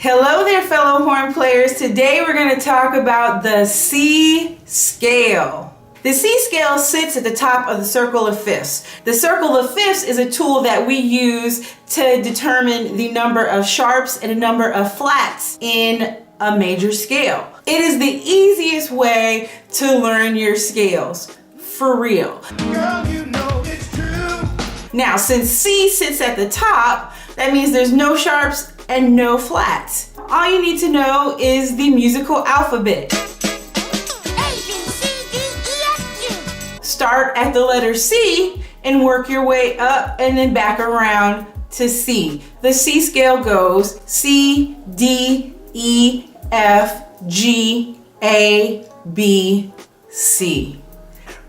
Hello there, fellow horn players. Today we're going to talk about the C scale. The C scale sits at the top of the circle of fifths. The circle of fifths is a tool that we use to determine the number of sharps and a number of flats in a major scale. It is the easiest way to learn your scales, for real. Girl, you know it's true. Now, since C sits at the top, that means there's no sharps and no flats. All you need to know is the musical alphabet. Start at the letter C and work your way up and then back around to C. The C scale goes C, D, E, F, G, A, B, C.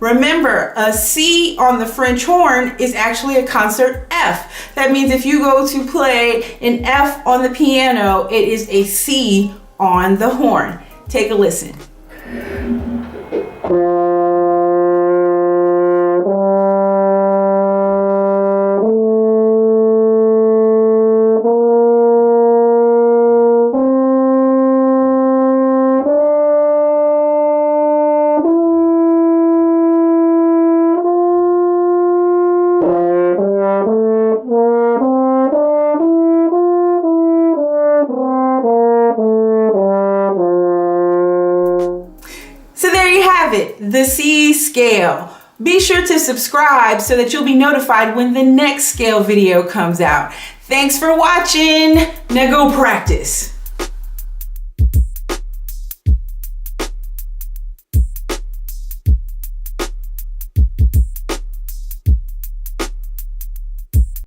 Remember, a C on the French horn is actually a concert F. That means if you go to play an F on the piano, it is a C on the horn. Take a listen. So there you have it, the C scale. Be sure to subscribe so that you'll be notified when the next scale video comes out. Thanks for watching. Now go practice.